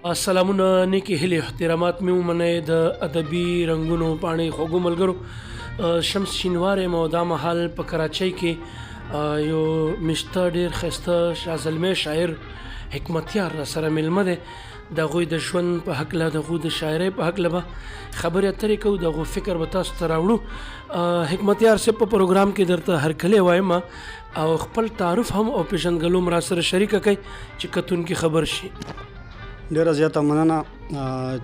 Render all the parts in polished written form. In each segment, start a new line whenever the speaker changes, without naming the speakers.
سلامونه نیکی هیلې احترامات مې ومنئ د ادبي رنګونو پاڼې خوږو ملګرو شمس شینوار یم او دا مهال په کراچۍ کې یو مشته ډېر ښایسته شاه زلمی شاعر حکمتیار راسره میلمه دی د هغوی د ژوند په هکله د هغوی د شاعرۍ په هکله به خبرې اترې کوو د هغو فکر به تاسو ته راوړو حکمتیار صاحب په پروګرام کې درته هرکلی وایم او خپل تعارف هم او پیژندګلو م راسره شریکه کوئ چې کتونکي خبر شي.
ډیره زیاته مننه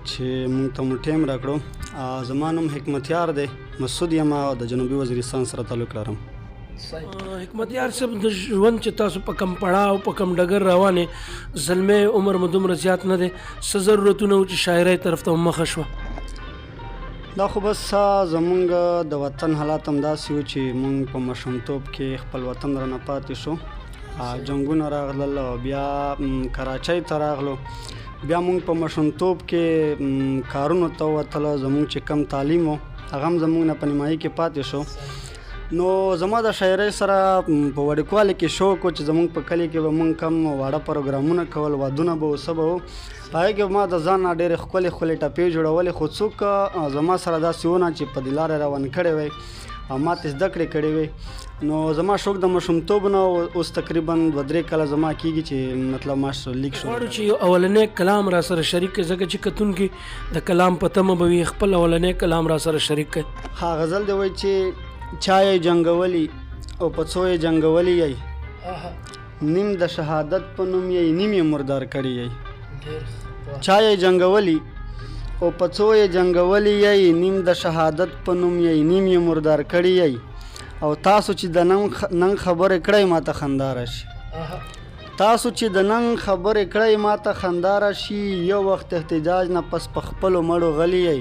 چې موږ ته مو ټایم راکړو. زما نوم حکمتیار دی، مسعود یم او د جنوبي وزیرستان سره تعلق لرم.
حکمتیار صاحب د ژوند چې تاسو په کم پړاو په کم ډګر روانې زلمی عمر مو دومره زیات نه دی څه ضرورتونه و چې شاعرۍ طرف ته مخه شوه؟
دا خو بس زمونږ د وطن حالات هم داسې و چې موږ په ماشومتوب کې خپل وطن رانه پاتې شو، جنګونه راغلل او بیا کراچۍ ته راغلو. بیا موږ په ماشومتوب کې کارونو ته وتله، زموږ چې کم تعلیم و هغه هم زموږ نه په نیمایي کې پاتې شو. نو زما د شاعرۍ سره په وړوکوالي کې شوق و چې زموږ په کلي کې به موږ کم واړه پروګرامونه کول، وادونه به و څه به و، په هغې کې ما د ځان نه ډېرې ښکلې ښکلې ټپې جوړولې، خو څوک زما سره داسې ونه چې په دې لارې روان کړی وی او ما ته زده کړې کړې وی. نو زما شوق د ماشومتوب نه اوس تقریبا 2-3 کاله زما کېږي چې مطلب ما لیک شو.
غواړو چې یو اولنی کلام را سره شریک کړئ ځکه چې کتونکي د کلام په تمه به وي، خپل اولنی کلام را سره شریک کړئ.
ها غزل دی وایي چې چای جنګولی او په څو یې جنګولی یی، نیم د شهادت په نوم یی نیم یې مردار کړی یی. چای جنګولی او په څو یې جنګولی یی، نیم د شهادت په نوم یی نیم یې مردار کړی یی. او تاسو چې د نن خبرې کړئ ما ته خندا راشي، تاسو چې د نن خبرې کړئ ما ته خندا راشي، یو وخت احتجاج نه پس په خپلو مړو غلی یی.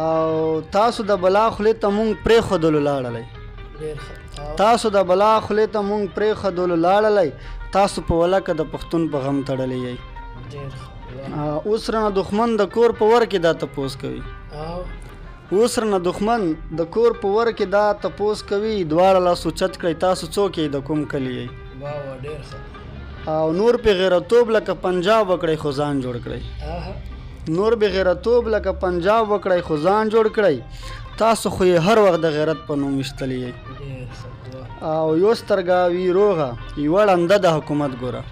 او تاسو د بلا خولې ته مونږ پرېښودلو لاړلی، تاسو د بلا خولې ته مونږ پرېښودلو لاړلی، تاسو په ولکه د پښتون په غم تړلی یی. اوس رانه دښمن د کور په ور کې دا تپوس کوي، اوس رانه دښمن د کور په ور کې دا تپوس کوي، دواړه لاسو چت کړئ تاسو څوک یې د کوم کلي یی. او نور پې غیرتوب لکه پنجاب وکړئ خو ځان جوړ کړئ، نور به غیرتوب لکه پنجاب وکړئ خو ځان جوړ کړئ، تاسو خو یې هر وخت د غیرت په نوم ویشتلی یی. او یو سترګه وي روغه یوه ړنده د حکومت ګوره،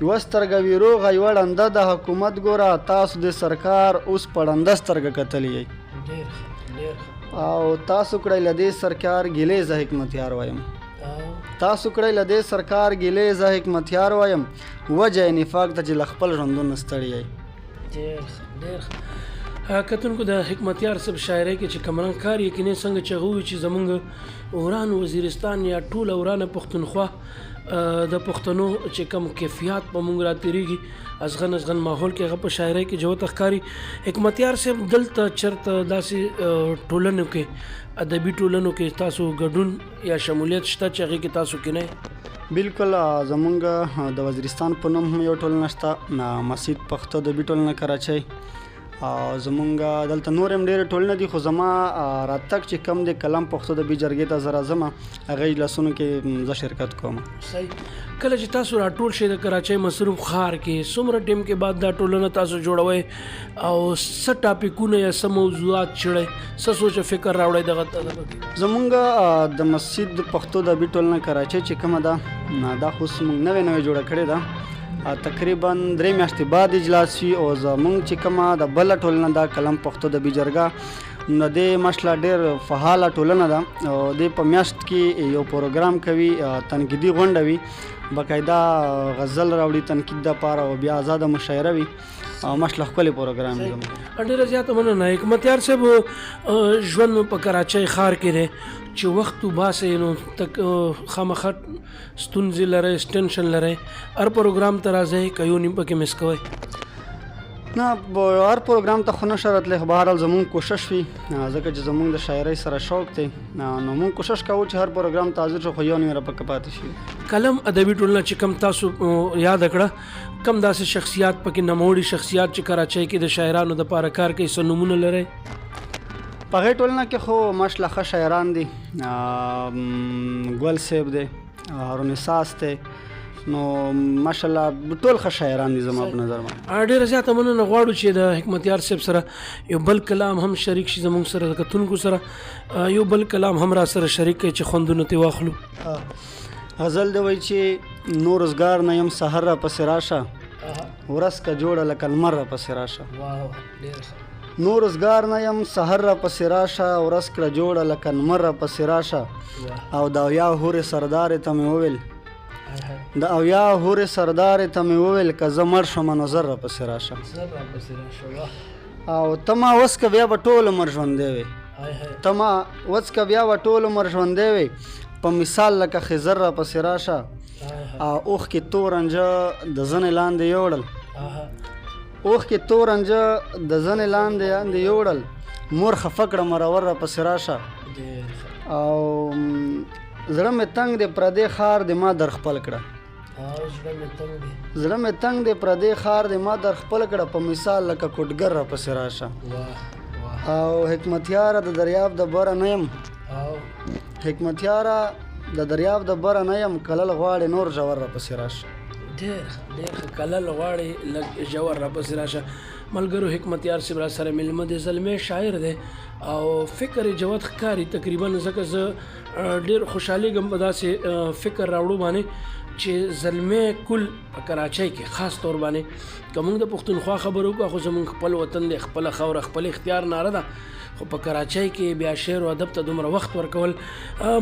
یوه سترګه وي روغه یوه ړنده د حکومت ګوره، تاسو د سرکار اوس په ړنده سترګه کتلی یی. او تاسو کړئ له دې سرکار ګیلې زه حکمتیار وایم، تاسو کړئ له دې سرکار ګیلې زه حکمتیار وایم، وجه یې نفاق ته چې له خپل ژوندون نه ستړی یی.
کتونکو د حکمتیار صاحب شاعرۍ کې چې کمرنګ کار یقیني څنګه چې هغه وي چې زمونږ وران وزیرستان یا ټوله ورانه پښتونخوا د پښتنو چې کم کیفیات په مونږ را تېرېږي ازغن ماحول کې هغه په شاعرۍ کې جوته ښکاري. حکمتیار صاحب دلته چېرته داسې ټولنو کې ادبي ټولنو کې تاسو ګډون یا شمولیت شته چې هغې کې تاسو کې نه؟
بالکل زمونږ د وزیرستان په نوم هم یو ټولنه شته، مسجد پښتو ادبي ټولنه کراچۍ. زمونږ دلته نور هم ډېرې ټولنې دي، خو زما راتګ چې کم دی کلام پښتو ادبي جرګې ته زه راځم، هغه اجلاسونو کې زه شرکت کوم.
صحیح. کله چې تاسو راټول شئ د کراچۍ مصروف ښار کې څومره ټیم کې بعد دا ټولنه تاسو جوړوئ او څه ټاپکونه یا څه موضوعات څېړئ، څه سوچ فکر راوړئ دغه
زمونږ د مسجد پښتو ادبي ټولنه کراچۍ چې کومه ده دا خو موږ نوې جوړه کړې ده، تقریبا 3 میاشتې بعد اجلاس وي. او زمونږ چې کومه د بله ټولنه ده کلام پښتو ادبي جرګه، نو دې ماشاءالله ډېر فعاله ټولنه ده او دې په میاشت کې یو پروګرام کوي، تنقیدي غونډه وي، باقاعده غزل راوړي تنقید دپاره او بیا ازاده مشاعره وي، ماشاءالله ښکلی پروګرام دی.
ډېره زیاته مننه حکمتیار صاحب. ژوند مو په کراچۍ ښار کې دی چې وخت وباسئ نو خامخا ستونزې لرئ، ټینشن لرئ، هر پروګرام ته راځئ که یو نیم پکې مس کوئ؟
نه هر پروګرام ته خو نشه راتلی، خو بهرحال زمونږ کوشش وي ځکه چې زمونږ د شاعرۍ سره شوق دی، نو مونږ کوشش کوو چې هر پروګرام ته حاضر شو، خو یو نیم راپکې پاتې شي.
کلم ادبي ټولنه چې کم تاسو یاد کړه کم داسې شخصیات پکې نموړي شخصیات چې کراچۍ کې د شاعرانو دپاره کار کوي څه نومونه لرئ؟
په هغې ټولنه کې خو ماشاءالله ښه شاعران دي، ګل صاحب دی، هارون اساس دی، نو ماشاءالله ټول ښه شاعران دي زما په نظر باندې.
ډېره زیاته مننه غواړو چې د حکمتیار صاحب سره یو بل کلام هم شریک شي زموږ سره د کتونکو سره یو بل کلام هم را سره شریک کړي چې خوندونه ترې واخلو.
غزل دی وایي چې نو روزګار نه یم سحر را پسې راشه ورځ که جوړه لکه لمر را پسې راشه. نو روزګار نه یم سحر را پسې راشه ورځ کړه جوړه لکه لمر را پسې راشه او د اویا هورې سردارې ته مې وویل د اویا هورې سردارې ته مې وویل که زه مړ شم نو زر را پسې راشه او ته ما اوس که بیا به ټول عمر ژوندی وې ته ما اوس که بیا به ټول عمر ژوندی وې په مثال لکه خضر را پسې راشه او اوښکې تورنجه د زنې لاندې یوړل اوښکې تورنجه د زنې لاندې یوړل مور خفه کړه مرور را پسې راشه او زړه مې تنګ دی پردی خار دی ما در خپل کړه زړه مې تنګ دی پردی خار دی ما در خپل کړه په مثال لکه کوټګر را پسې راشه او حکمتیاره د دریاب د بره نه یم حکمتیاره د دریاب د بره نه یم کلل غواړې نور ژور را پسې راشه
ډېر کلل غواړې لږ ژور را پسې راشه. ملګرو حکمتیار صاحب را سره مېلمه دی زلمی شاعر دی او فکر یې جوت ښکاري تقریبا ځکه زه ډېر خوشحالېږم په داسې فکر راوړو باندې چې زلمی کل په کراچۍ کې خاص طور باندې که موږ د پښتونخوا خبرو وکړو خو زموږ خپل وطن دی خپله خاوره خپل اختیار ناره ده خو په کراچۍ کې بیا شعر و ادب ته دومره وخت ورکول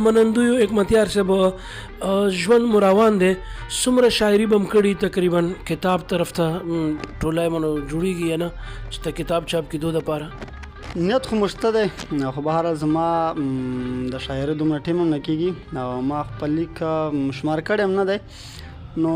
منندویو حکمتیار صاحب ژوند مو روان دی څومره شاعري به م کړي تقریبا کتاب طرف ته ټولی منو جوړېږي یا نه چې ته کتاب چاپ کېدو دپاره
نیت خو مشته دی خو بهرحال زما د شاعري دومره ټیم هم نه کېږي او ما خپل لیک شمار کړی هم نه دی نو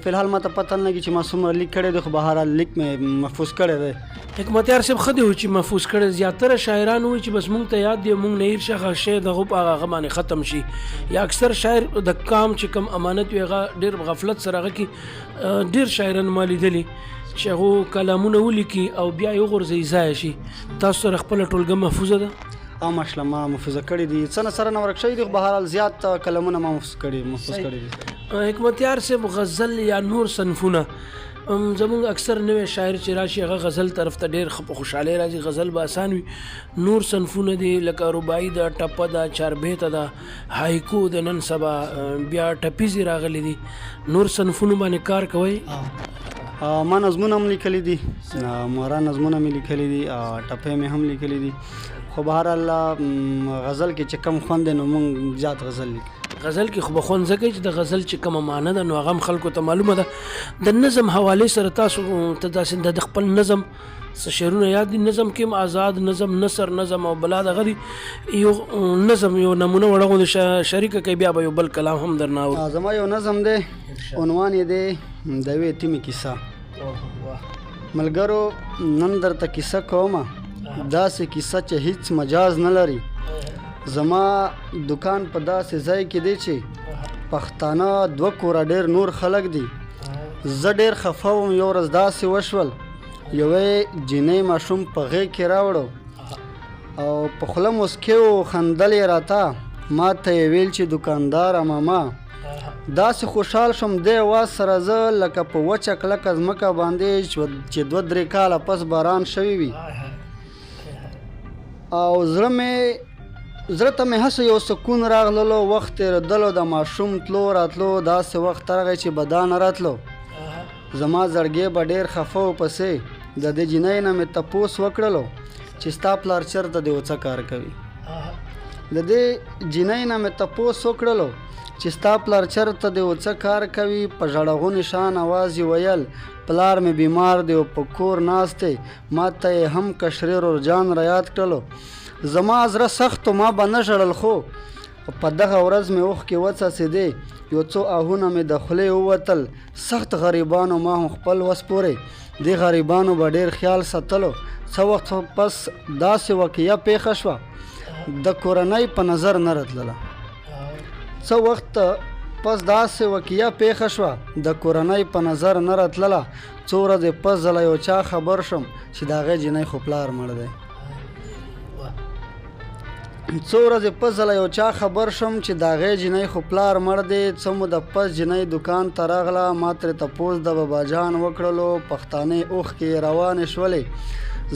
فلحال ما ته پته نه لګي چې ما څومره لیک کړی دی خو بهرحال لیک مې محفوظ کړی دی.
حکمتیار صاحب ښه دی و چې محفوظ کړی زیاتره شاعران وایي چې بس موږ ته یاد دی موږ نه هېر شي هغه شی دغه په هغه باندې ختم شي یا اکثر شاعر د کام چې کم امانت وي هغه ډېر غفلت سره هغه کې ډېر شاعران ما لیدلي چې هغو کلامونه ولیکي او بیا یې وغورځوي ضایع شي. تاسو سره خپله ټولګه محفوظه ده؟
ماشاءالله ما محفوظه کړي دي څه نه سره نه ورک شوي دي خو بهرحال زیات کلمونه ما محفوظ کړي دي.
حکمتیار صاحب غزل یا نور صنفونه زمونږ اکثر نوی شاعر چې راشي هغه غزل طرف ته ډېر خوشحالۍ راځي غزل به آسان وي نور صنفونه دي لکه رباعي ده ټپه ده چاربیته ده هایکو د نن سبا بیا ټپیزې راغلي دي نور صنفونو باندې کار کوئ؟
ما نظمونه هم لیکلي دي مورا نظمونه مې لیکلي دي ټپې مې هم لیکلي دي خو بهرحال غزل کې چې کم خوند دی نو موږ زیات غزل لیکو.
غزل کې خو به خوند ځکه چې د غزل چې کومه معنی ده نو هغه هم خلکو ته معلومه ده. د نظم حوالې سره تاسو ته داسې د خپل نظم څه شعرونه یاد دي؟ نظم کې هم آزاد نظم نثر نظم او بلا دغه دي یو نظم یو نمونه وړغو شریکه کوي بیا به یو بل کلام هم درنه اورو.
زما یو نظم دی عنوان یې دی د یوې یتیمې کیسه. ملګرو نن درته کیسه کومه داسې کیسه چې هیڅ مجاز نه لري زما دکان په داسې ځای کې دی چې پښتانه دوه کوره ډېر نور خلک دي زه ډېر خفه وم یو ورځ داسې وشول یوې جینۍ ماشوم په غېږ کې راوړو او په خوله موسکۍ و خندل یې راته ما ته یې ویل چې دوکانداره ماما داسې خوشحال شوم دې اواز سره زه لکه په وچه کلکه ځمکه باندې چې 2-3 کاله پس باران شوی وي او زړه ته مې هسې یو سکون راغللو وخت تېرېدلو د ماشوم تلو راتلو داسې وخت راغی چې به دا نه راتلو زما زړګی به ډېر خفه و پسې د دې جینۍ نه مې تپوس وکړلو چې ستا پلار چېرته دی او څه کار کوي د دې جینۍ نه مې تپوس وکړلو چې ستا پلار چېرته دی او څه کار کوي په ژړغونې شان اواز یې ویل پلار مې بیمار دی او په کور ناست دی ما ته یې هم کشرې رورجان را یاد کړلو زما زړه سخت و ما به نه ژړل خو په دغه ورځ مې اوښکې وڅڅېدې یو څو آهونه مې د خولې ووتل سخت غریبانو ما هم خپل وس پورې دې غریبانو به ډېر خیال ساتلو څه وخت پس داسې واقعه پیښه شوه د کورنۍ په نظر نه راتلله څه وخت پس داسې واقعه پیښه شوه د کورنۍ په نظر نه راتلله څو ورځې پس زه له یو چا خبر شوم چې د هغې جینۍ خو پلار مړ دی څو ورځې پس له یو چا خبر شم چې د هغې جینۍ خو پلار مړ دی. څه موده پس جینۍ دکان ته راغله. ما ترې تپوس د باباجان وکړلو. پښتانې اوښکې روانې شولې.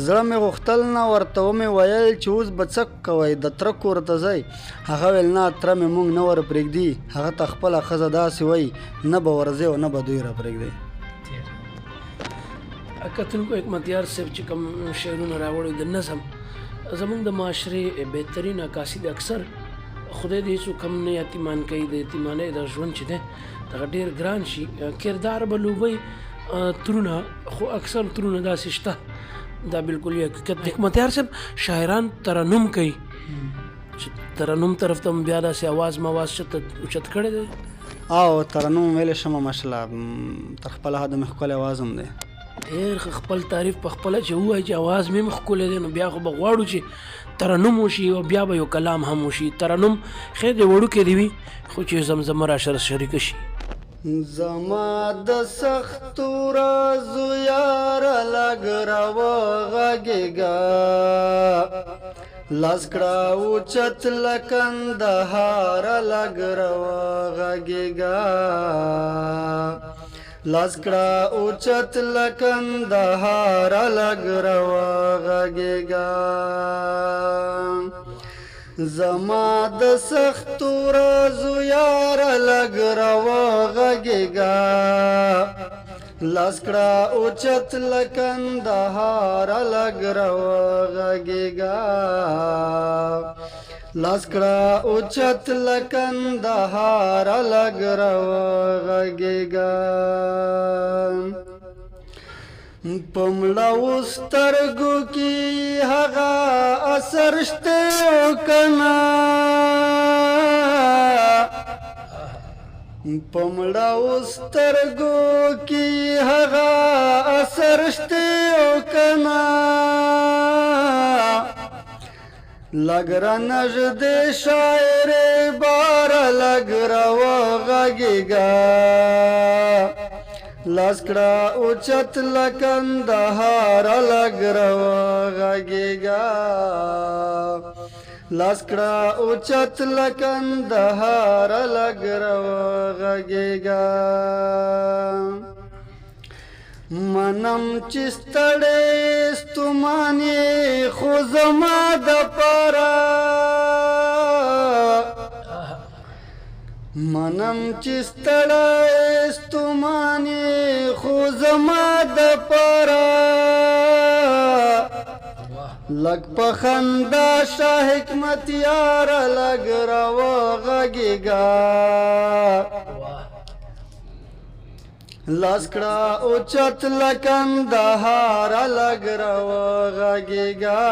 زړه مې غوښتل نه. ورته ومې ویل چې اوس به څه کوئ، د تره کور ته ځئ؟ هغه ویل نه، تره مې موږ نه ور پرېږدي. هغه ته خپله ښځه داسې وایي نه به ورځئ او نه به دوی را پرېږدئ.
کتونکو حکمتیار صاحب چې کوم شعرونه راوړي د نظم زمونږ د معاشرې بهترین عکاسي د اکثر خدای دې هېڅوک هم نه یتیمان کوي. د یتیمانۍ د ژوند چې دی دغه ډېر ګران شي. کردار به لوبوي ترونه، خو اکثر ترونه داسې شته. دا بالکل حقیقت. حکمتیار صاحب شاعران ترنم کوي، چې ترنم طرف ته بیا داسې اواز مواز اوچت کړی دی؟
او ترنم ویلی شمه ماشاءالله، تر خپله حده مې ښکلی اواز هم دی.
ډېر خپل تعریف په خپله چې ووایي چې اواز مې ښکلی دی، نو بیا خو به غواړو چې ترنم وشي او بیا به یو کلام هم وشي. ترنم خیر دی وړوکی دی وي، خو چې زمزمه راسره شریکه شي.
زما د سختو ورځو یاره لږ راوغږېږه، لاس کړه اوچت له کندهاره لږ راوغږېږه، لاس کړه اوچت له کندهاره لږ راوغږېږه. زما د سختو ورځو یاره لږ راوغږېږه، لاس کړه اوچت له کندهاره لږ راوغږېږه، لاس کړه اوچت له کندهاره لږ راوغږېږه. په مړاو سترګو کې هغه اثر شته او که نه، په مړاو سترګو کې هغه اثر شته او که نه، لږ را نږدې شاعرې باره لږ راوغږېږه، لاس کړه اوچت له کندهاره لږ راوغږېږه، لاس کړه اوچت له کندهاره لږ راوغږېږه. منم چې ستړی ستومان یې خو زما دپاره، منم چې ستړی ستومان یې خو زما دپاره، لږ په خندا شه حکمتیاره لږ راوغږېږه، لاس کړه اوچت له کندهاره لږ راوغږېږه،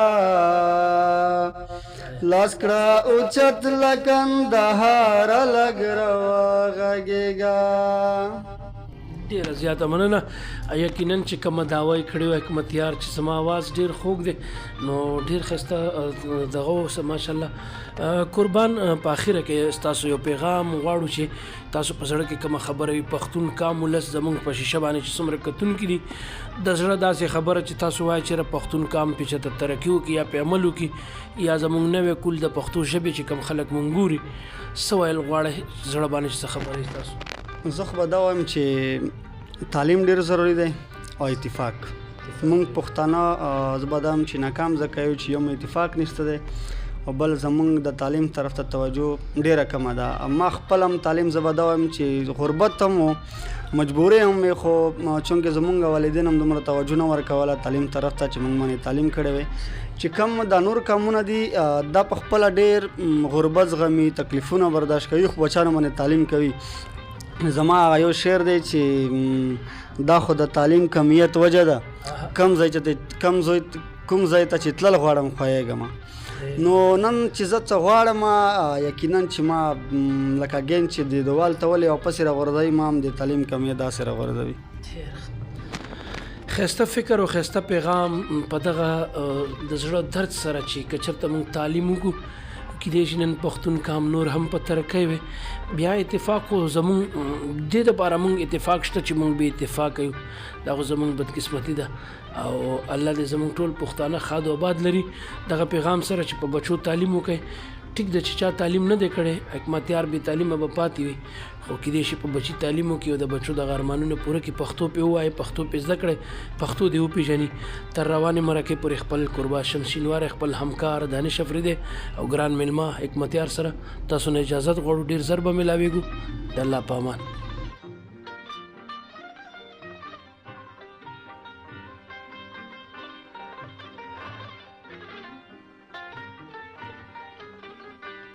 لاس کړه اوچت له کندهاره لږ راوغږېږه.
ډېره زیاته مننه. یقینا چې کومه دعوه یې کړې وه حکمتیار چې زما اواز ډېر خوږ دی، نو ډېر ښایسته دغه اوسه ماشاءالله. قربان په اخره کې ستاسو یو پیغام غواړو چې تاسو په زړه کې کومه خبره وي، پښتون کام ولس زمونږ په شیشه باندې چې څومره کتونکي دي، د زړه داسې خبره چې تاسو وایئ چې پښتون کام پې چېرته ترقي وکړي یا پې عمل وکړي، یا زمونږ نوی کول د پښتو ژبې چې کوم خلک مونږ ګوري څه ویل غواړئ زړه باندې چې څه خبره وي تاسو؟
زه خو به دا وایم چې تعلیم ډېر ضروري دی او اتفاق. مونږ پښتانه زه به دا وایم چې ناکام ځکه یو چې یو مو اتفاق نشته دی او بل زمونږ د تعلیم طرف ته توجه ډېره کمه ده. ما خپل هم تعلیم زه به دا وایم چې غربت هم و، مجبوري هم وي، خو چونکې زمونږ والدین هم دومره توجه نه ورکوله تعلیم طرف ته چې مونږ باندې تعلیم کړی وی. چې کم دا نور کامونه دي دا په خپله ډېر غربت زغمي، تکلیفونه برداشت کوي، خو بچیانو باندې تعلیم کوي. زما یو شعر دی چې دا خو د تعلیم کمیت وجه ده، کوم ځای ته چې تلل غواړم خویږم. نو نن چې زه څه غواړم یقینا چې ما لکه ګین چې د دیوال ته ولې واپس راغورځوي، ما هم د تعلیم کمیت داسې راغورځوي.
ښایسته فکر او ښایسته پیغام په دغه د زړه درد سره چې که چېرته موږ تعلیم وکړو، کیدای شي نن پښتون کام نور هم په ترقۍ وي بیا اتفاق خو زمونږ دې دپاره مونږ اتفاق شته چې مونږ بې اتفاقه یو دا خو زمونږ بدقسمتي ده او الله دې زمونږ ټول پښتانه ښاد او آباد لري دغه پیغام سره چې په بچو تعلیم وکړي ټیک ده چې چا تعلیم نه دی کړی حکمتیار بې تعلیمه به پاتې وي خو کیدای شي په بچي تعلیم وکړي او د بچو دغه ارمانونه پوره کړي پښتو پې ووایي پښتو پې زده کړی پښتو دې وپېژني تر روانې مرکې پورې خپل قربا شمس شینواری خپل همکار دانش افریدی او ګران میلمه حکمتیار سره تاسو نه اجازت غواړو ډېر زر به ملاویږو د الله په امان